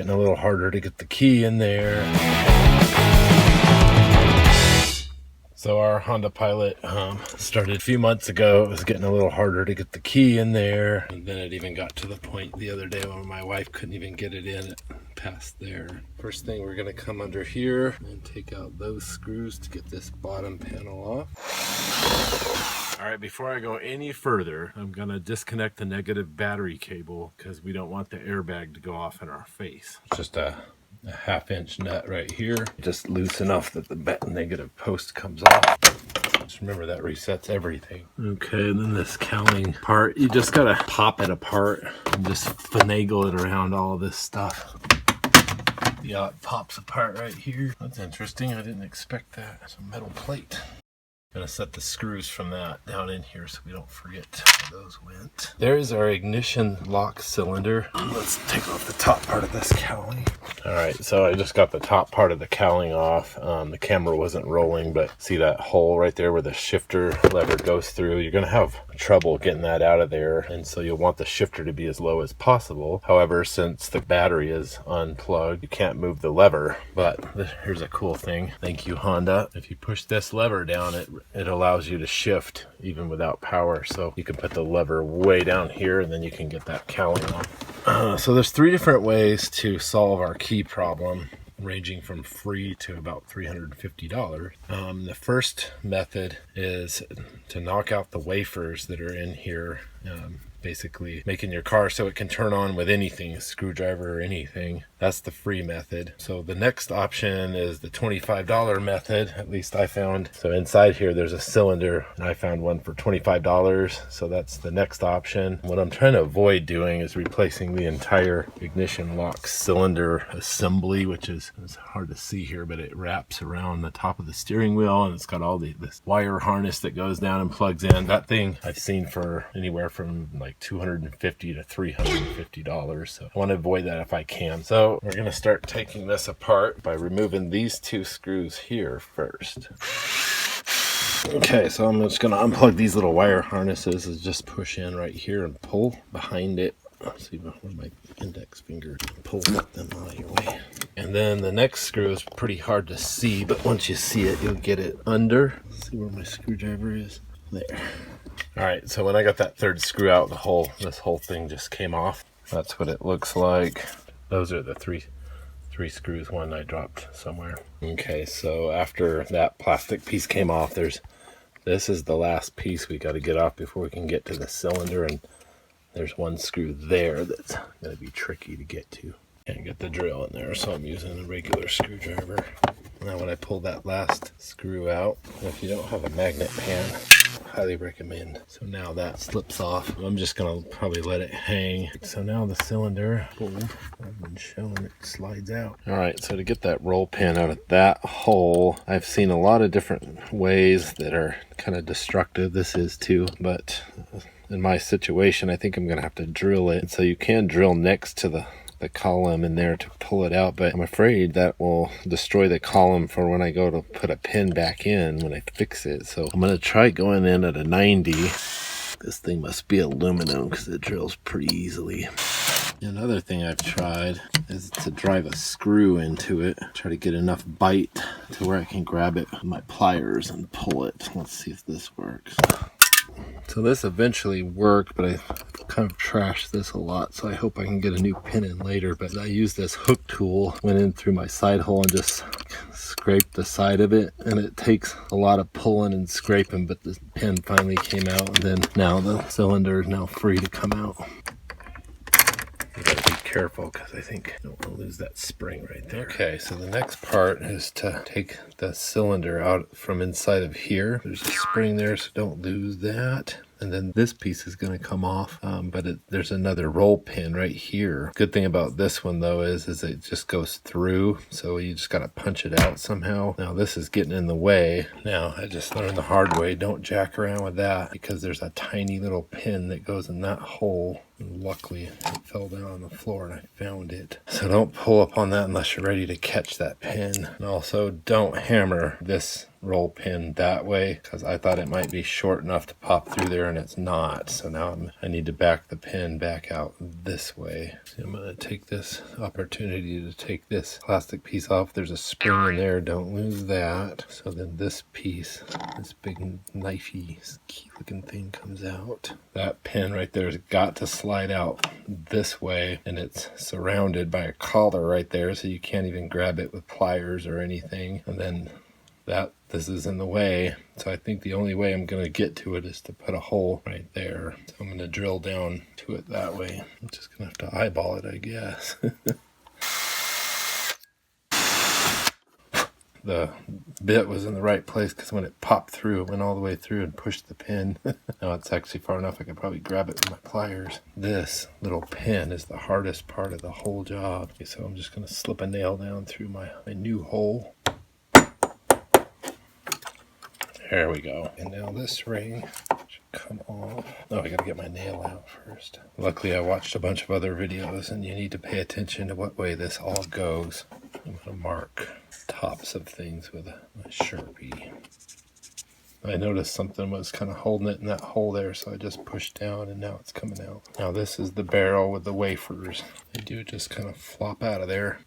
Getting a little harder to get the key in there. So our Honda Pilot started a few months ago. It was getting a little harder to get the key in there. And then it even got to the point the other day when my wife couldn't even get it in past there. First thing, we're gonna come under here and take out those screws to get this bottom panel off. All right, before I go any further, I'm gonna disconnect the negative battery cable because we don't want the airbag to go off in our face. Just a half-inch nut right here, just loose enough that the negative post comes off. Just remember that resets everything. Okay, and then this cowling part, you just gotta pop it apart and just finagle it around all of this stuff. Yeah, it pops apart right here. That's interesting, I didn't expect that. It's a metal plate. Gonna set the screws from that down in here so we don't forget where those went. There's our ignition lock cylinder. Let's take off the top part of this cowling. All right, so I just got the top part of the cowling off. The camera wasn't rolling, but see that hole right there where the shifter lever goes through? You're gonna have trouble getting that out of there, and so you'll want the shifter to be as low as possible. However, since the battery is unplugged, you can't move the lever. But here's a cool thing. Thank you, Honda. If you push this lever down, it allows you to shift even without power. So you can put the lever way down here and then you can get that cowling off. So there's 3 different ways to solve our key problem, ranging from free to about $350. The first method is to knock out the wafers that are in here, basically making your car so it can turn on with anything, a screwdriver or anything. That's the free method. So the next option is the $25 method, at least I found. So inside here there's a cylinder, and I found one for $25. So that's the next option. What I'm trying to avoid doing is replacing the entire ignition lock cylinder assembly, which is, it's hard to see here, but it wraps around the top of the steering wheel, and it's got all this wire harness that goes down and plugs in. That thing I've seen for anywhere from like $250 to $350. So I want to avoid that if I can. So we're going to start taking this apart by removing these 2 screws here first. Okay, so I'm just going to unplug these little wire harnesses and just push in right here and pull behind it. Let's see where my index finger, pull them out of your way. And then the next screw is pretty hard to see, but once you see it, you'll get it under. Let's see where my screwdriver is. There. All right, so when I got that 3rd screw out, this whole thing just came off. That's what it looks like. Those are the three screws, one I dropped somewhere. Okay, so after that plastic piece came off, this is the last piece we got to get off before we can get to the cylinder, and there's 1 screw there that's going to be tricky to get to. Can't get the drill in there, so I'm using a regular screwdriver. Now when I pull that last screw out, if you don't have a magnet pan, highly recommend. So now that slips off. I'm just gonna probably let it hang. So now the cylinder, I've been showing it, slides out. All right, so to get that roll pin out of that hole, I've seen a lot of different ways that are kind of destructive. This is too, but in my situation, I think I'm gonna have to drill it. So you can drill next to the column in there to pull it out, but I'm afraid that will destroy the column for when I go to put a pin back in when I fix it. So I'm going to try going in at a 90. This thing must be aluminum because it drills pretty easily. Another thing I've tried is to drive a screw into it, try to get enough bite to where I can grab it with my pliers and pull it. Let's see if this works. So this eventually worked, but I kind of trashed this a lot, so I hope I can get a new pin in later. But I used this hook tool, went in through my side hole and just scraped the side of it, and it takes a lot of pulling and scraping, but the pin finally came out, and then now the cylinder is now free to come out. You gotta be careful because I think I don't want to lose that spring right there. Okay, so the next part is to take the cylinder out from inside of here. There's a spring there, so don't lose that. And then this piece is going to come off, but there's another roll pin right here. Good thing about this one though is it just goes through, so you just got to punch it out somehow. Now this is getting in the way. Now I just learned the hard way, don't jack around with that because there's a tiny little pin that goes in that hole. Luckily, it fell down on the floor and I found it. So don't pull up on that unless you're ready to catch that pin. And also don't hammer this roll pin that way, because I thought it might be short enough to pop through there and it's not. So now I need to back the pin back out this way. So I'm going to take this opportunity to take this plastic piece off. There's a spring in there, don't lose that. So then this piece, this big knifey key looking thing comes out. That pin right there has got to slide out this way, and it's surrounded by a collar right there, so you can't even grab it with pliers or anything. And then this is in the way, so I think the only way I'm going to get to it is to put a hole right there. So I'm going to drill down to it that way. I'm just going to have to eyeball it, I guess. The bit was in the right place, because when it popped through, it went all the way through and pushed the pin. Now it's actually far enough I could probably grab it with my pliers. This little pin is the hardest part of the whole job. Okay, so I'm just going to slip a nail down through my new hole. There we go. And now this ring should come off. Oh, I gotta get my nail out first. Luckily, I watched a bunch of other videos, and you need to pay attention to what way this all goes. I'm gonna mark tops of things with a Sharpie. I noticed something was kind of holding it in that hole there, so I just pushed down, and now it's coming out. Now this is the barrel with the wafers. They do just kind of flop out of there.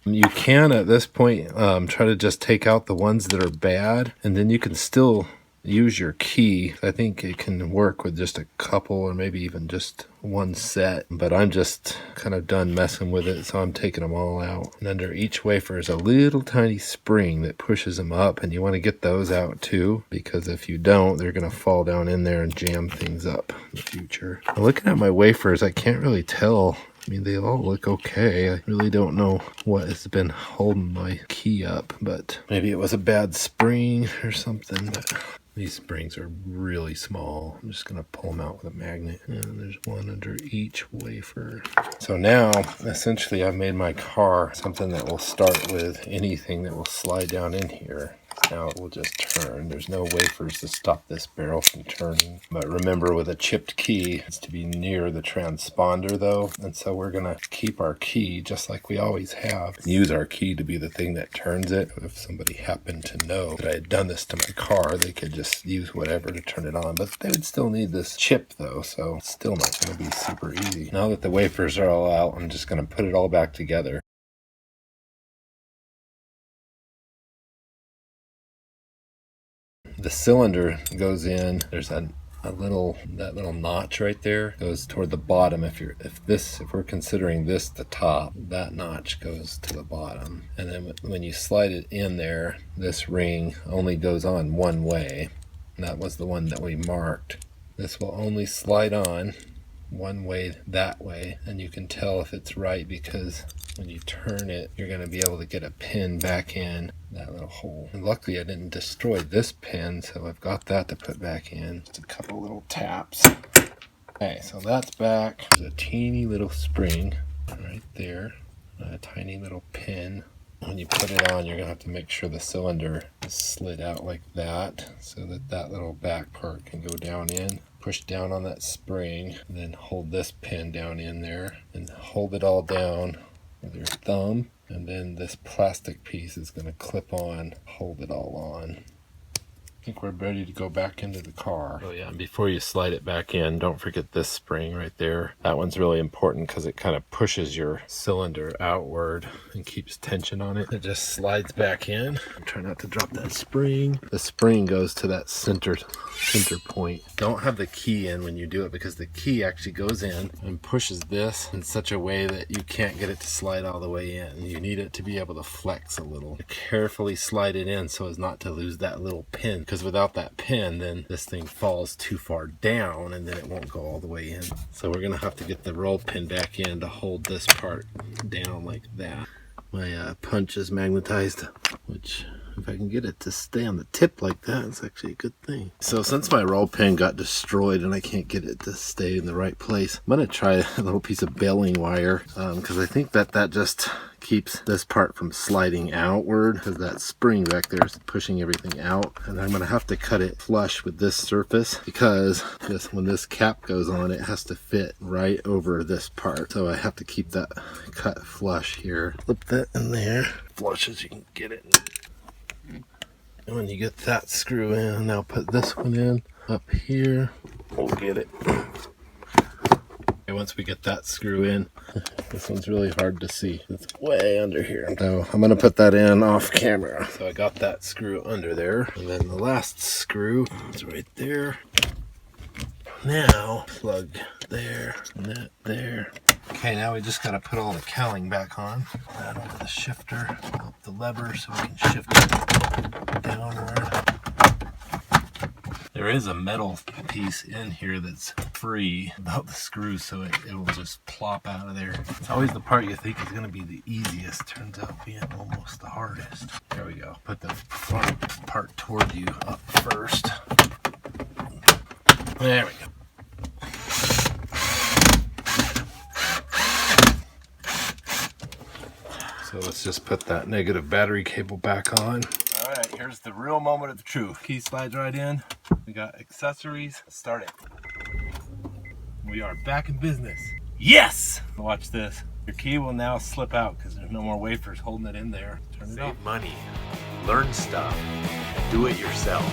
You can, at this point, try to just take out the ones that are bad, and then you can still use your key. I think it can work with just a couple, or maybe even just one set, but I'm just kind of done messing with it, so I'm taking them all out. And under each wafer is a little tiny spring that pushes them up, and you want to get those out too, because if you don't, they're going to fall down in there and jam things up in the future. Now, looking at my wafers, I can't really tell. I mean, they all look okay. I really don't know what has been holding my key up, but maybe it was a bad spring or something. But these springs are really small. I'm just going to pull them out with a magnet. And there's one under each wafer. So now, essentially, I've made my car something that will start with anything that will slide down in here. Now it will just turn. There's no wafers to stop this barrel from turning. But remember, with a chipped key, it's to be near the transponder though. And so we're going to keep our key just like we always have. Use our key to be the thing that turns it. If somebody happened to know that I had done this to my car, they could just use whatever to turn it on. But they would still need this chip though, so it's still not going to be super easy. Now that the wafers are all out, I'm just going to put it all back together. The cylinder goes in. There's that little notch right there goes toward the bottom. If we're considering this the top, that notch goes to the bottom. And then when you slide it in there, this ring only goes on one way. And that was the one that we marked. This will only slide on one way that way, and you can tell if it's right because when you turn it, you're going to be able to get a pin back in that little hole. And luckily I didn't destroy this pin, so I've got that to put back in. Just a couple little taps. Okay, so that's back. There's a teeny little spring right there, a tiny little pin. When you put it on, you're going to have to make sure the cylinder is slid out like that so that that little back part can go down in. Push down on that spring, and then hold this pin down in there, and hold it all down with your thumb, and then this plastic piece is going to clip on, hold it all on. I think we're ready to go back into the car. Oh yeah, and before you slide it back in, don't forget this spring right there. That one's really important because it kind of pushes your cylinder outward and keeps tension on it. It just slides back in. Try not to drop that spring. The spring goes to that center point. Don't have the key in when you do it, because the key actually goes in and pushes this in such a way that you can't get it to slide all the way in. You need it to be able to flex a little. Carefully slide it in so as not to lose that little pin, because without that pin, then this thing falls too far down and then it won't go all the way in. So we're gonna have to get the roll pin back in to hold this part down like that. My punch is magnetized, which if I can get it to stay on the tip like that, it's actually a good thing. So since my roll pin got destroyed and I can't get it to stay in the right place, I'm going to try a little piece of baling wire because I think that just keeps this part from sliding outward, because that spring back there is pushing everything out. And I'm going to have to cut it flush with this surface, because when this cap goes on, it has to fit right over this part. So I have to keep that cut flush here. Flip that in there, flush as you can get it. And when you get that screw in, now put this one in up here. We'll get it. Okay, once we get that screw in, this one's really hard to see. It's way under here. So I'm going to put that in off camera. So I got that screw under there. And then the last screw is right there. Now plug there and that there. Okay, now we just got to put all the cowling back on. Put that over the shifter, up the lever so we can shift it downward. There is a metal piece in here that's free about the screws, so it will just plop out of there. It's always the part you think is going to be the easiest, turns out being almost the hardest. There we go. Put the front part toward you up first. There we go. So let's just put that negative battery cable back on. All right, here's the real moment of truth. Key slides right in. We got accessories. Let's start it. We are back in business. Yes! Watch this. Your key will now slip out because there's no more wafers holding it in there. Turn it off. Save money, learn stuff, do it yourself.